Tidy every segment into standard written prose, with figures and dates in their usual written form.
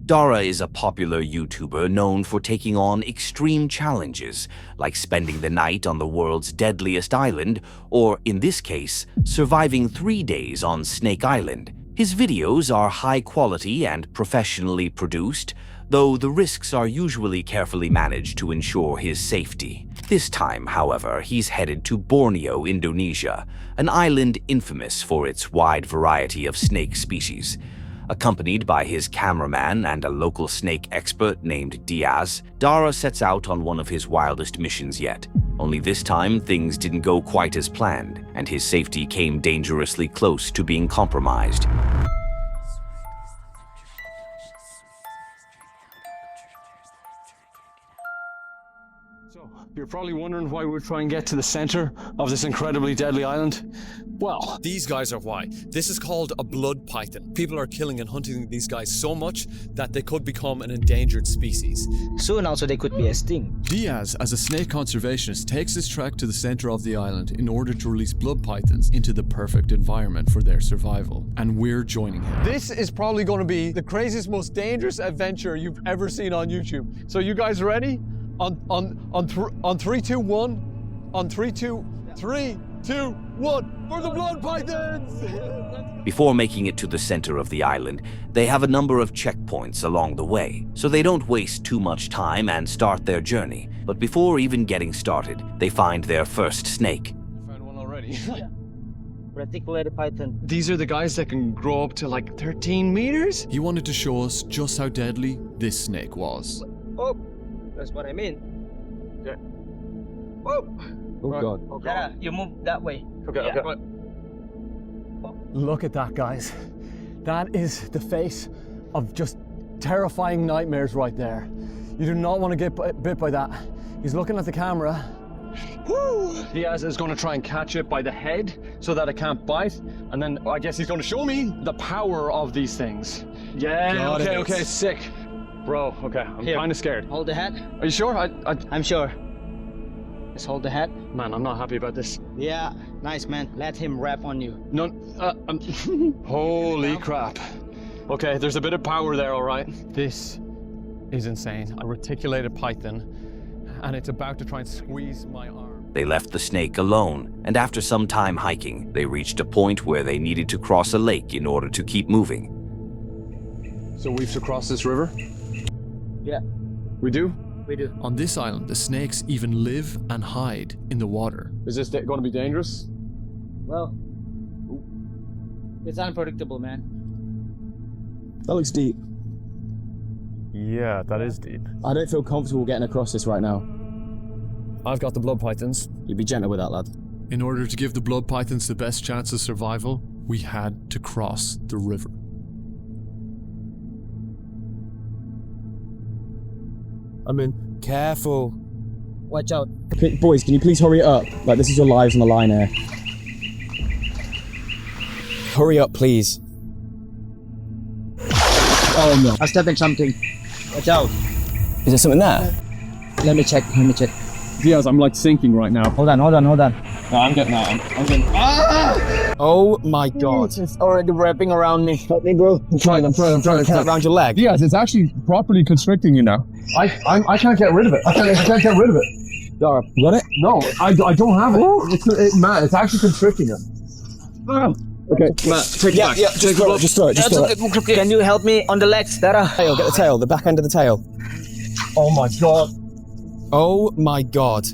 Dara is a popular YouTuber known for taking on extreme challenges, like spending the night on the world's deadliest island, or, in this case, surviving 3 days on Snake Island. His videos are high quality and professionally produced, though the risks are usually carefully managed to ensure his safety. This time, however, he's headed to Borneo, Indonesia, an island infamous for its wide variety of snake species. Accompanied by his cameraman and a local snake expert named Diaz, Dara sets out on one of his wildest missions yet. Only this time, things didn't go quite as planned, and his safety came dangerously close to being compromised. So, you're probably wondering why we're trying to get to the center of this incredibly deadly island. Well, these guys are why. This is called a blood python. People are killing and hunting these guys so much that they could become an endangered species. Soon also they could be extinct. Diaz, as a snake conservationist, takes his trek to the center of the island in order to release blood pythons into the perfect environment for their survival. And we're joining him. this is probably going to be the craziest, most dangerous adventure you've ever seen on YouTube. So you guys ready? On 3, 2, 1. On 3, 2, 3, 2, 1. For the blood pythons! Before making it to the center of the island, they have a number of checkpoints along the way, so they don't waste too much time and start their journey. But before even getting started, they find their first snake. Found one already. Reticulated python. These are the guys that can grow up to like 13 meters? He wanted to show us just how deadly this snake was. Oh, that's what I mean. Okay. Oh, Oh God. Oh Dara, you move that way. Okay, Yeah. okay. Look at that, guys. That is the face of just terrifying nightmares right there. You do not want to get bit by that. He's looking at the camera. Woo! Diaz is going to try and catch it by the head so that it can't bite. And then I guess he's going to show me the power of these things. Yeah, Got okay, it. okay, sick. Bro, okay, I'm Here. kind of scared. Hold the hat. Are you sure? I'm sure. Just hold the hat. Man, I'm not happy about this. Yeah, nice man. Let him rap on you. No, holy crap. Okay, there's a bit of power there, all right. This is insane. A reticulated python, and it's about to try and squeeze my arm. They left the snake alone, and after some time hiking, they reached a point where they needed to cross a lake in order to keep moving. So we have to cross this river? Yeah, We do? we do. On this island, the snakes even live and hide in the water. Is this going to be dangerous? Well, it's unpredictable, man. That looks deep. Yeah, that is deep. I don't feel comfortable getting across this right now. I've got the blood pythons. You be gentle with that, lad. In order to give the blood pythons the best chance of survival, we had to cross the river. I'm in. Careful. Watch out. Okay, boys, can you please hurry it up? Like, this is your lives on the line here. Hurry up, please. Oh no. I'm stepping something. Watch out. Is there something there? Let me check. Diaz, I'm like sinking right now. Hold on. No, I'm getting out. I'm getting. Oh my god. It's already wrapping around me. Help me, bro. I'm trying. Is that around your leg? Diaz, it's actually properly constricting you now. I can't get rid of it. I can't get rid of it. Dara, you got it? No, I don't have it. Matt, it's actually constricting it. Okay, Matt, take it back. Yeah, just throw it. Can you help me on the legs, Dara? Tail, get the tail, the back end of the tail. Oh my god. Oh my god.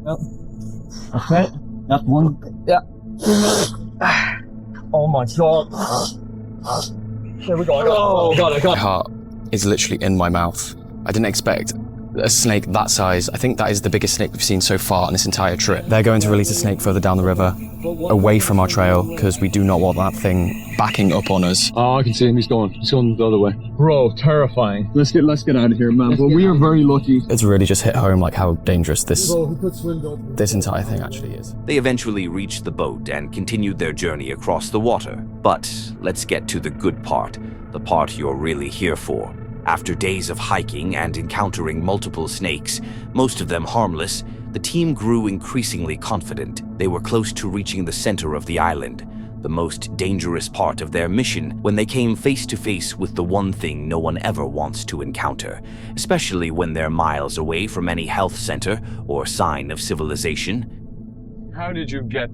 Okay, that's one. Yeah. Oh my god. Here we go. Oh god, I got My heart is literally in my mouth. I didn't expect a snake that size. I think that is the biggest snake we've seen so far on this entire trip. They're going to release a snake further down the river, away from our trail, because we do not want that thing backing up on us. Oh, I can see him. He's going the other way. Bro, terrifying. Let's get out of here, man. But we are very lucky. It's really just hit home like how dangerous this entire thing actually is. They eventually reached the boat and continued their journey across the water. But let's get to the good part, the part you're really here for. After days of hiking and encountering multiple snakes, most of them harmless, the team grew increasingly confident. They were close to reaching the center of the island. The the most dangerous part of their mission, when they came face to face with the one thing no one ever wants to encounter, especially when they're miles away from any health center or sign of civilization. How did you get...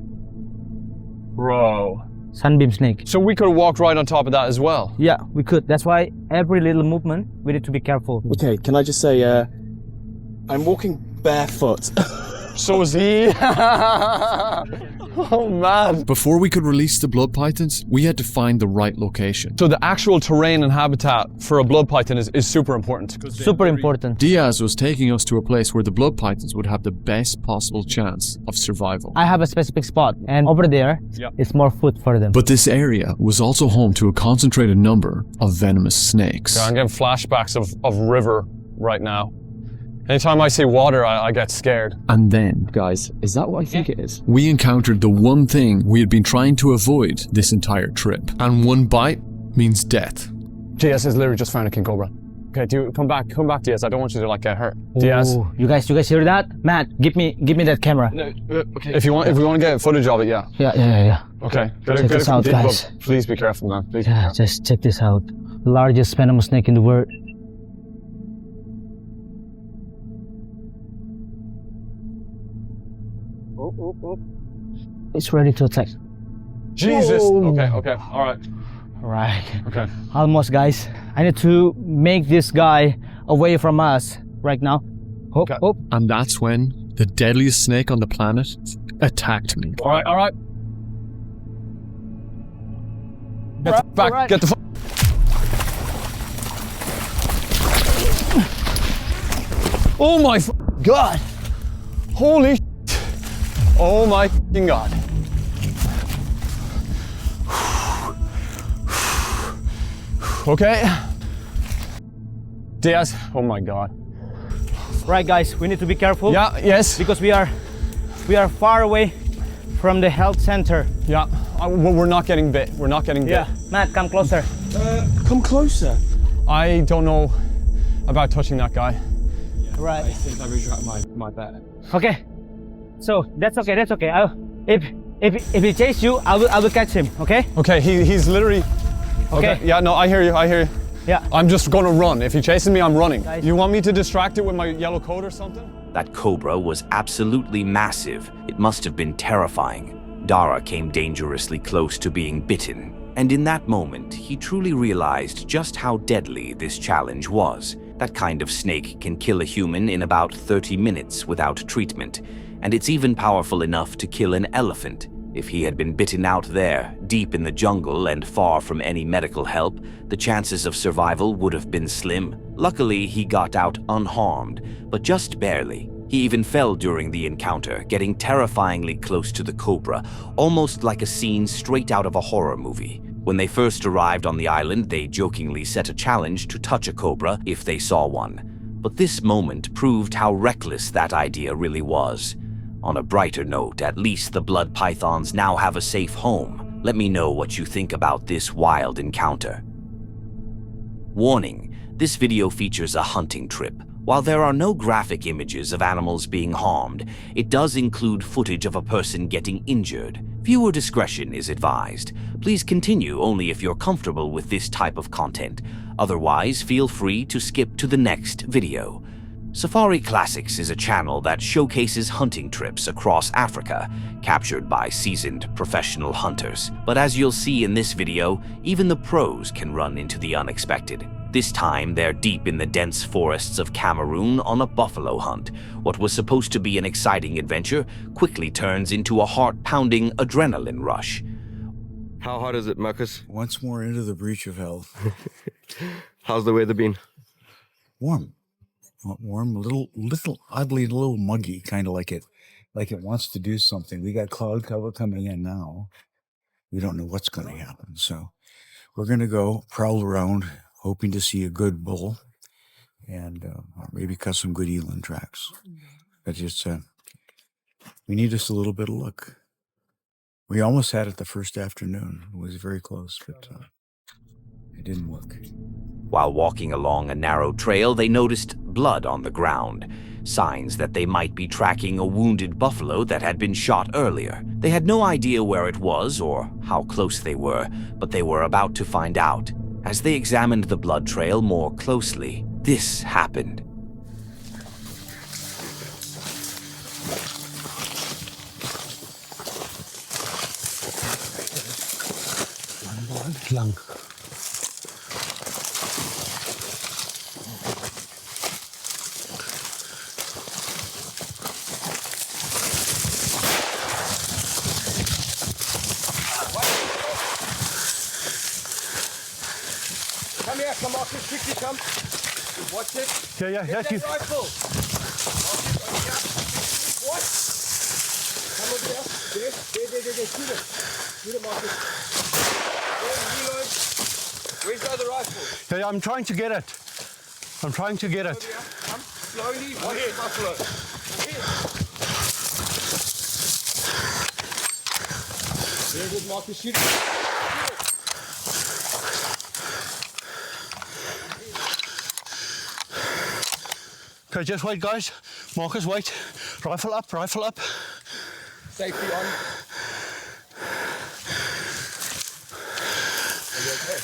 Bro. Sunbeam snake. So we could have walked right on top of that as well. Yeah, we could. That's why every little movement, we need to be careful. Okay, can I just say, I'm walking barefoot. So is he. Oh man. Before we could release the blood pythons, we had to find the right location. So the actual terrain and habitat for a blood python is super important. Super important. Diaz was taking us to a place where the blood pythons would have the best possible chance of survival. I have a specific spot, and over there, it's more food for them. But this area was also home to a concentrated number of venomous snakes. I'm getting flashbacks of river right now. Anytime I see water, I get scared. And then, Guys, is that what I think it is? we encountered the one thing we had been trying to avoid this entire trip. And one bite means death. Diaz has literally just found a king cobra. Okay, come back, Diaz. I don't want you to like get hurt. Diaz. Ooh, you guys hear that? Matt, give me that camera. No, okay. If we want to get footage of it, yeah. Yeah. Okay. Check this out, guys. Please be careful, man. Please. Yeah, just check this out. Largest venomous snake in the world. It's ready to attack. Jesus. Whoa. Okay. All right. Right. Okay. Almost, guys. I need to make this guy away from us right now. Hop, Okay. hop. And that's when the deadliest snake on the planet attacked me. All right. Get the back. all right. Get the. Oh my God! Holy! Oh my God! Okay. Diaz. Oh my God. Right, guys. We need to be careful. Yeah. Yes. Because we are far away from the health center. Yeah. We're not getting bit. We're not getting bit. Yeah. Matt, come closer. Come closer. I don't know about touching that guy. Right. I think I retract my bet. Okay. So that's okay. That's okay. If he chase you, I will catch him. Okay. Okay. He's literally. Okay. Yeah. No. I hear you. Yeah. I'm just gonna run. If he chases me, I'm running. Guys. You want me to distract it with my yellow coat or something? That cobra was absolutely massive. It must have been terrifying. Dara came dangerously close to being bitten, and in that moment, he truly realized just how deadly this challenge was. That kind of snake can kill a human in about 30 minutes without treatment, and it's even powerful enough to kill an elephant. If he had been bitten out there, deep in the jungle and far from any medical help, the chances of survival would have been slim. Luckily, he got out unharmed, but just barely. He even fell during the encounter, getting terrifyingly close to the cobra, almost like a scene straight out of a horror movie. When they first arrived on the island, they jokingly set a challenge to touch a cobra if they saw one. But this moment proved how reckless that idea really was. On a brighter note, at least the blood pythons now have a safe home. Let me know what you think about this wild encounter. Warning, this video features a hunting trip. While there are no graphic images of animals being harmed, it does include footage of a person getting injured. Viewer discretion is advised. Please continue only if you're comfortable with this type of content. Otherwise, feel free to skip to the next video. Safari Classics is a channel that showcases hunting trips across Africa, captured by seasoned professional hunters. But as you'll see in this video, even the pros can run into the unexpected. This time, they're deep in the dense forests of Cameroon on a buffalo hunt. What was supposed to be an exciting adventure quickly turns into a heart-pounding adrenaline rush. How hot is it, Marcus? Once more into the breach of hell. How's the weather been? Warm. Not warm, a little oddly, a little muggy, kind of like it wants to do something. We got cloud cover coming in now. We don't know what's going to happen. So we're going to go prowl around, hoping to see a good bull and maybe cut some good eland tracks. But just, we need just a little bit of luck. We almost had it the first afternoon. It was very close, but it didn't work. While walking along a narrow trail, they noticed blood on the ground, signs that they might be tracking a wounded buffalo that had been shot earlier. They had no idea where it was or how close they were, but they were about to find out. As they examined the blood trail more closely, this happened. Lang. Come here, come off this, quickly come. Watch it. Yeah, Get that rifle. What? Come over there. There. Shoot it. Shoot it, Marcus. There, reload. Where's the other rifle? Yeah, I'm trying to get it. I'm trying to get Over it. here. Come, slowly. Watch the buffalo. There's it, Marcus. Shoot it. Okay, just wait, guys. Marcus, wait. Rifle up, rifle up. Safety on. Are you okay?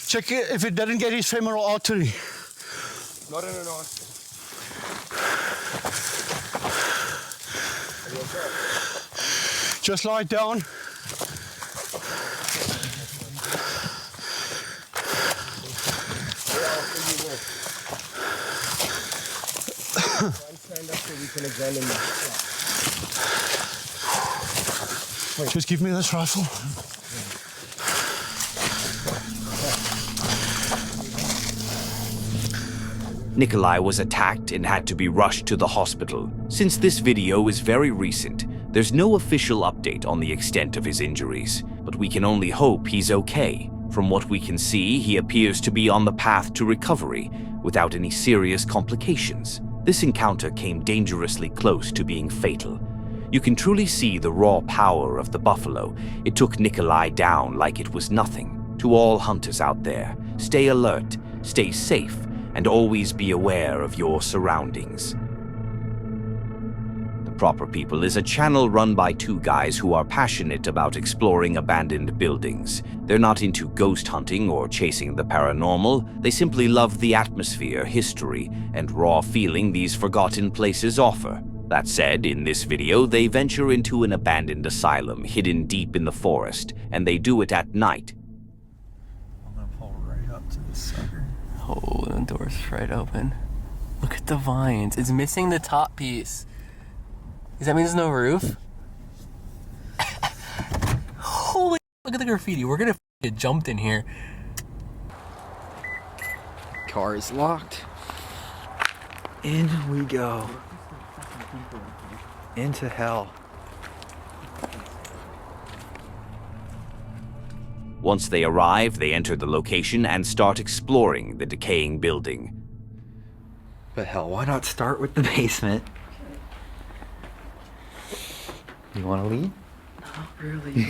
Check it if it doesn't get his femoral artery. Not in an arse. Just lie down. Stand up so we can examine that. Just give me this rifle. Nikolai was attacked and had to be rushed to the hospital. Since this video is very recent, there's no official update on the extent of his injuries, but we can only hope he's okay. From what we can see, he appears to be on the path to recovery without any serious complications. This encounter came dangerously close to being fatal. You can truly see the raw power of the buffalo. It took Nikolai down like it was nothing. To all hunters out there, stay alert, stay safe, and always be aware of your surroundings. The Proper People is a channel run by two guys who are passionate about exploring abandoned buildings. They're not into ghost hunting or chasing the paranormal. They simply love the atmosphere, history, and raw feeling these forgotten places offer. That said, in this video, they venture into an abandoned asylum hidden deep in the forest, and they do it at night. I'm gonna pull right up to this sucker. Oh, the door's right open. Look at the vines. It's missing the top piece. Does that mean there's no roof? Holy, look at the graffiti. We're gonna get jumped in here. Car is locked. In we go. Into hell. Once they arrive, they enter the location and start exploring the decaying building. But hell, why not start with the basement? You want to lead? Not really.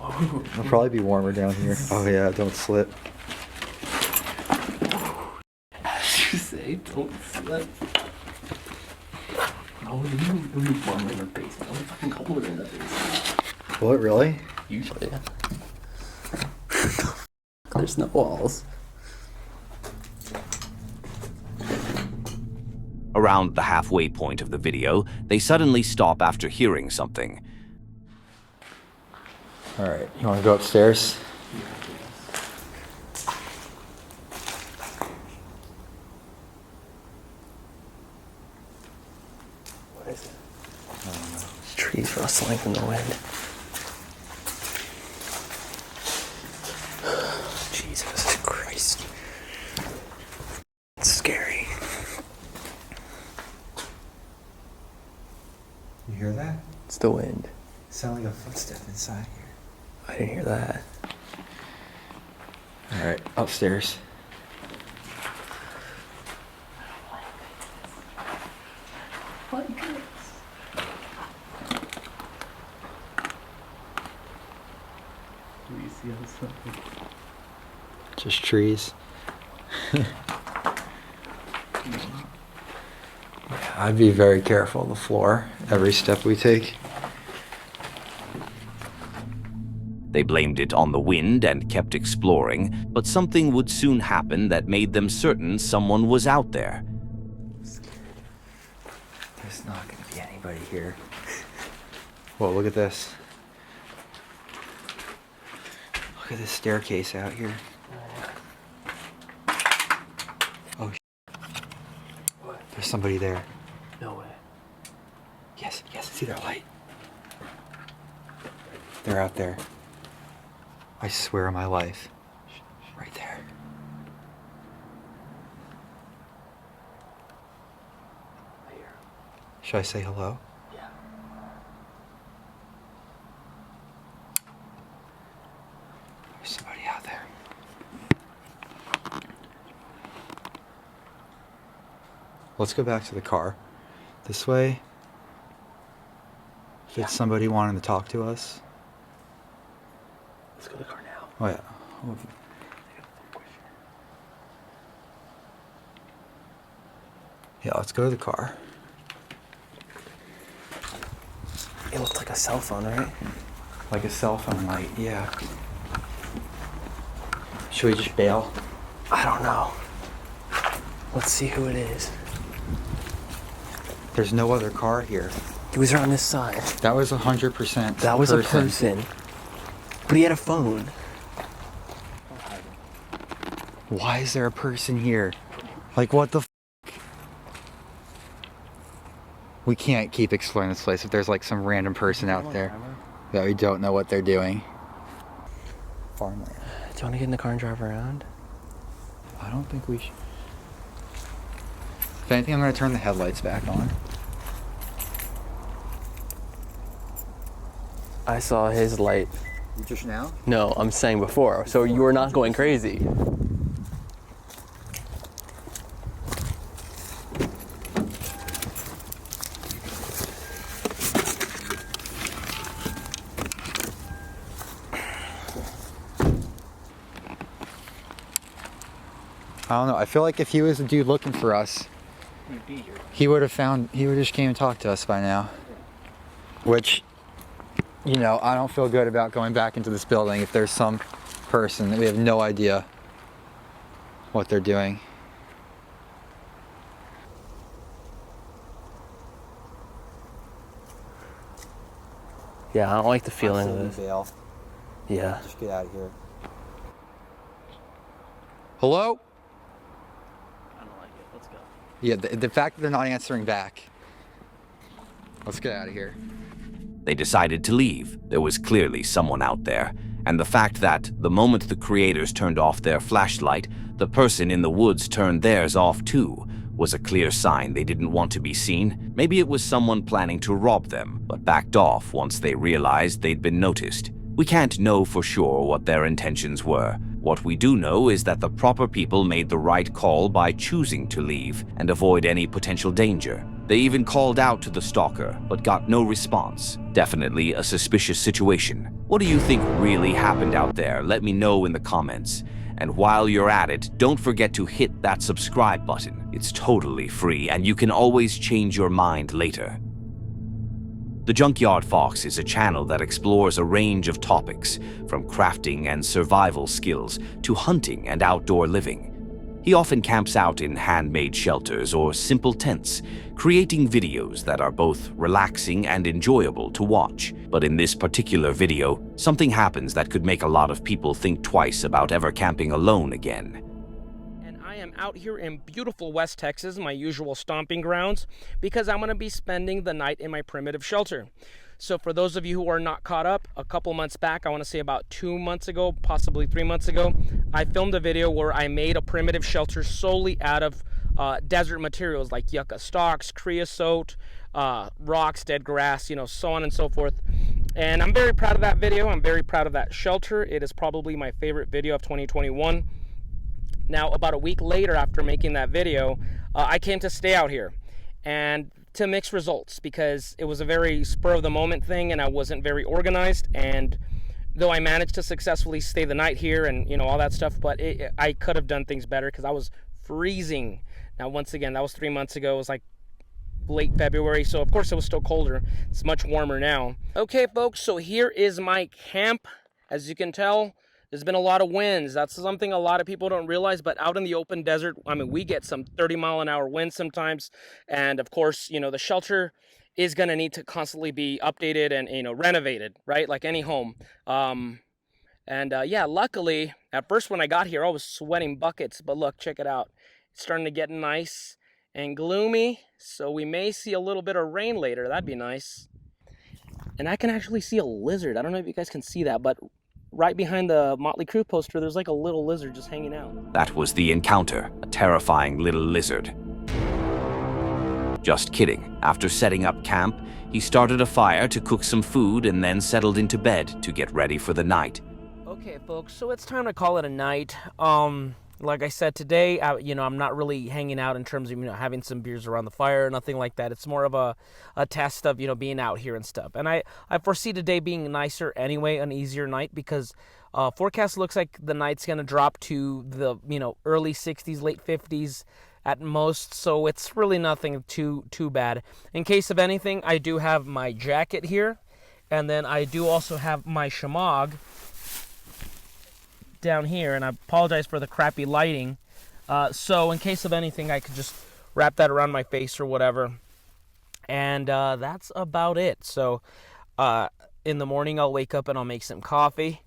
It'll probably be warmer down here. Oh yeah, don't slip. As you say, don't slip. Oh, it'll be warmer in the basement. Only fucking colder in the basement. What, really? Usually. There's no walls. Around the halfway point of the video, they suddenly stop after hearing something. Alright, you want to go upstairs? What is it? I don't know. Trees rustling in the wind. Jesus Christ. It's scary. You hear that? It's the wind. It sounded like a footstep inside here. I didn't hear that. Alright, upstairs. Just trees. Yeah, I'd be very careful of the floor every step we take. They blamed it on the wind and kept exploring, but something would soon happen that made them certain someone was out there. There's not going to be anybody here. Whoa, look at this. Look at this staircase out here. Oh, what? There's somebody there. No way. Yes, I see their light. They're out there. I swear on my life. Right there. Should I say hello? Yeah. There's somebody out there. Let's go back to the car. This way. If it's somebody wanting to talk to us. Let's go to the car now. Oh yeah. Yeah, let's go to the car. It looks like a cell phone, right? Like a cell phone light, yeah. Should we just bail? I don't know. Let's see who it is. There's no other car here. He was on this side. That was 100%. That was a person. But he had a phone. Why is there a person here? Like, what the f? We can't keep exploring this place if there's like some random person out there that we don't know what they're doing. Farmland. Do you want to get in the car and drive around? I don't think we should. If anything, I'm going to turn the headlights back on. I saw his light. Just now? No, I'm saying before. So you were not going crazy. I don't know. I feel like if he was the dude looking for us, he would have just came and talked to us by now. Which, you know, I don't feel good about going back into this building if there's some person that we have no idea what they're doing. Yeah, I don't like the feeling of this. Bail. Yeah. Just get out of here. Hello? I don't like it. Let's go. Yeah, the fact that they're not answering back. Let's get out of here. They decided to leave. There was clearly someone out there, and the fact that the moment the creators turned off their flashlight, the person in the woods turned theirs off too, was a clear sign they didn't want to be seen. Maybe it was someone planning to rob them, but backed off once they realized they'd been noticed. We can't know for sure what their intentions were. What we do know is that the proper people made the right call by choosing to leave and avoid any potential danger. They even called out to the stalker, but got no response. Definitely a suspicious situation. What do you think really happened out there? Let me know in the comments. And while you're at it, don't forget to hit that subscribe button. It's totally free, and you can always change your mind later. The Junkyard Fox is a channel that explores a range of topics, from crafting and survival skills to hunting and outdoor living. He often camps out in handmade shelters or simple tents, creating videos that are both relaxing and enjoyable to watch. But in this particular video, something happens that could make a lot of people think twice about ever camping alone again. I am out here in beautiful West Texas, my usual stomping grounds, because I'm going to be spending the night in my primitive shelter. So for those of you who are not caught up, a couple months back, I want to say about 2 months ago, possibly 3 months ago, I filmed a video where I made a primitive shelter solely out of desert materials like yucca stalks, creosote, rocks, dead grass, you know, so on and so forth. And I'm very proud of that video. I'm very proud of that shelter. It is probably my favorite video of 2021. Now, about a week later after making that video, I came to stay out here and to mix results because it was a very spur of the moment thing and I wasn't very organized. And though I managed to successfully stay the night here and, you know, all that stuff, but I could have done things better because I was freezing. Now, once again, that was 3 months ago. It was like late February, so of course it was still colder. It's much warmer now. Okay, folks, so here is my camp. As you can tell, there's been a lot of winds. That's something a lot of people don't realize, but out in the open desert, I mean, we get some 30-mile-an-hour winds sometimes, and of course, you know, the shelter is going to need to constantly be updated and, you know, renovated, right? Like any home. Yeah, luckily, at first when I got here, I was sweating buckets, but look, check it out. It's starting to get nice and gloomy, so we may see a little bit of rain later. That'd be nice. And I can actually see a lizard. I don't know if you guys can see that, but right behind the Motley Crue poster, there's like a little lizard just hanging out. That was the encounter, a terrifying little lizard. Just kidding. After setting up camp, he started a fire to cook some food and then settled into bed to get ready for the night. Okay, folks, so it's time to call it a night. Like I said, today, you know, I'm not really hanging out in terms of, you know, having some beers around the fire or nothing like that. It's more of a test of, you know, being out here and stuff. And I foresee today being nicer anyway, an easier night, because forecast looks like the night's going to drop to the, you know, early 60s, late 50s at most. So it's really nothing too bad. In case of anything, I do have my jacket here. And then I do also have my shamag down here, and I apologize for the crappy lighting. So in case of anything, I could just wrap that around my face or whatever. And that's about it. So in the morning, I'll wake up and I'll make some coffee.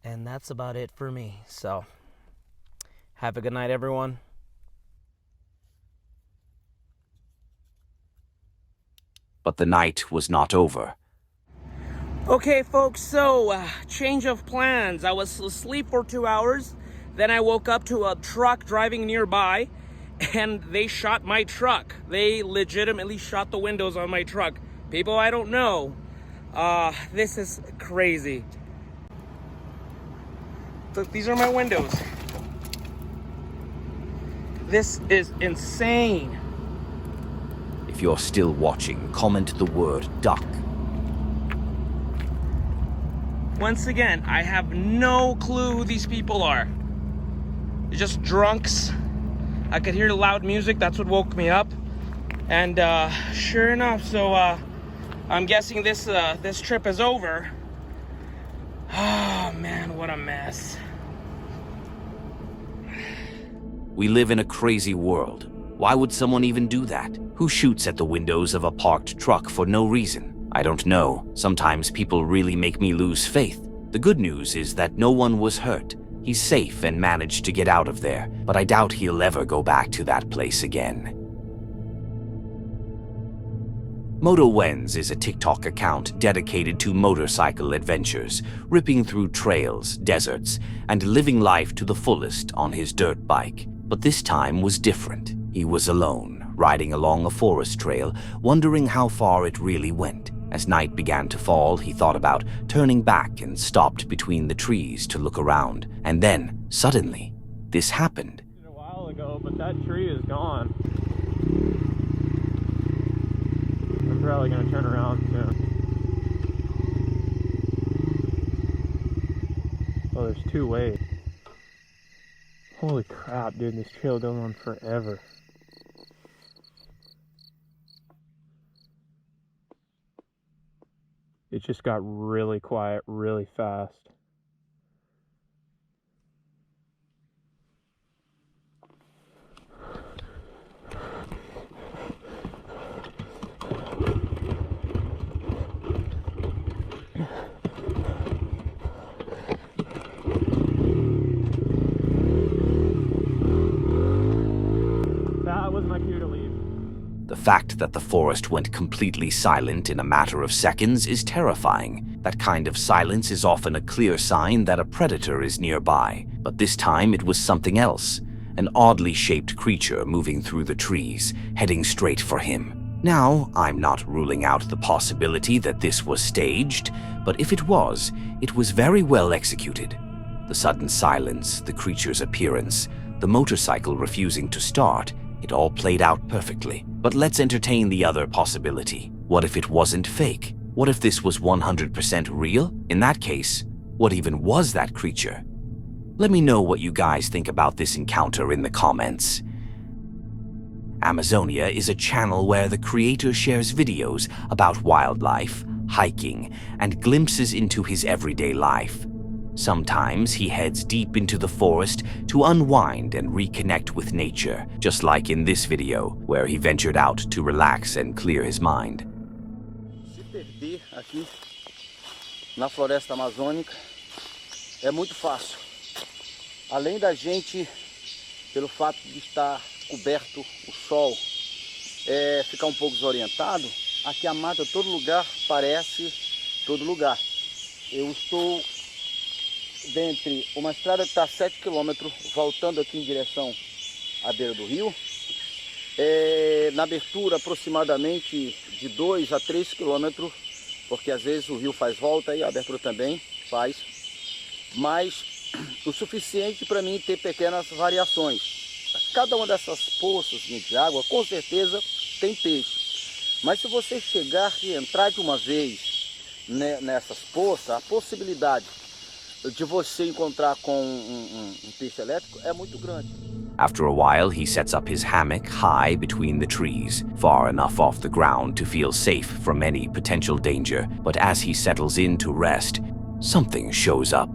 And that's about it for me. So have a good night, everyone. But the night was not over. Okay, folks, so change of plans. I was asleep for 2 hours. Then I woke up to a truck driving nearby, and they shot my truck. They legitimately shot the windows on my truck. People I don't know. This is crazy. Look, these are my windows. This is insane. If you're still watching, comment the word duck. Once again, I have no clue who these people are. They're just drunks. I could hear loud music. That's what woke me up. And sure enough, so I'm guessing this trip is over. Oh man, what a mess. We live in a crazy world. Why would someone even do that? Who shoots at the windows of a parked truck for no reason? I don't know. Sometimes people really make me lose faith. The good news is that no one was hurt. He's safe and managed to get out of there, but I doubt he'll ever go back to that place again. Moto Wens is a TikTok account dedicated to motorcycle adventures, ripping through trails, deserts, and living life to the fullest on his dirt bike. But this time was different. He was alone, riding along a forest trail, wondering how far it really went. As night began to fall, he thought about turning back and stopped between the trees to look around. And then, suddenly, this happened. A while ago, but that tree is gone. I'm probably going to turn around soon. Oh, there's two ways. Holy crap, dude, this trail goes on forever. It just got really quiet really fast. That was my cue to leave. The fact that the forest went completely silent in a matter of seconds is terrifying. That kind of silence is often a clear sign that a predator is nearby. But this time it was something else. An oddly shaped creature moving through the trees, heading straight for him. Now, I'm not ruling out the possibility that this was staged, but if it was very well executed. The sudden silence, the creature's appearance, the motorcycle refusing to start, it all played out perfectly. But let's entertain the other possibility. What if it wasn't fake? What if this was 100% real? In that case, What even was that creature? Let me know what you guys think about this encounter in the comments. Amazonia is a channel where the creator shares videos about wildlife, hiking, and glimpses into his everyday life. Sometimes he heads deep into the forest to unwind and reconnect with nature, just like in this video, where he ventured out to relax and clear his mind. Se perder aqui na floresta amazônica é muito fácil. Além da gente, pelo fato de estar coberto o sol, ficar um pouco desorientado, aqui a mata todo lugar parece todo lugar. Eu estou dentre uma estrada que está a 7 km, voltando aqui em direção à beira do rio, na abertura aproximadamente de 2 a 3 km, porque às vezes o rio faz volta e a abertura também faz, mas o suficiente para mim ter pequenas variações. Cada uma dessas poças de água com certeza tem peixe, mas se você chegar e entrar de uma vez nessas poças, a possibilidade de você encontrar com peixe elétrico é muito grande. After a while, he sets up his hammock high between the trees, far enough off the ground to feel safe from any potential danger. But as he settles in to rest, something shows up.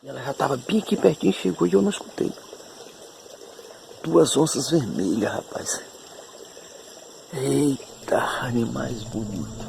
Ela já estava bem aqui pertinho, chegou e eu não escutei. 2 onças vermelhas, rapaz. Eita, animais bonitos.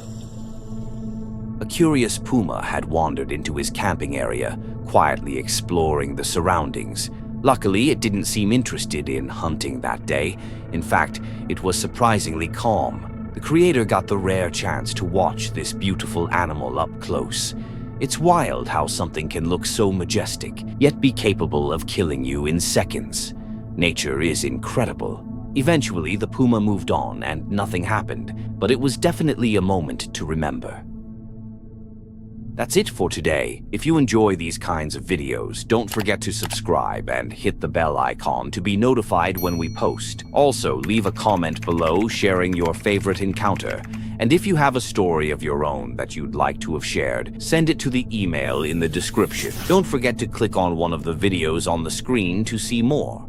A curious puma had wandered into his camping area, quietly exploring the surroundings. Luckily, it didn't seem interested in hunting that day. In fact, it was surprisingly calm. The creator got the rare chance to watch this beautiful animal up close. It's wild how something can look so majestic, yet be capable of killing you in seconds. Nature is incredible. Eventually, the puma moved on and nothing happened, but it was definitely a moment to remember. That's it for today. If you enjoy these kinds of videos, don't forget to subscribe and hit the bell icon to be notified when we post. Also, leave a comment below sharing your favorite encounter. And if you have a story of your own that you'd like to have shared, send it to the email in the description. Don't forget to click on one of the videos on the screen to see more.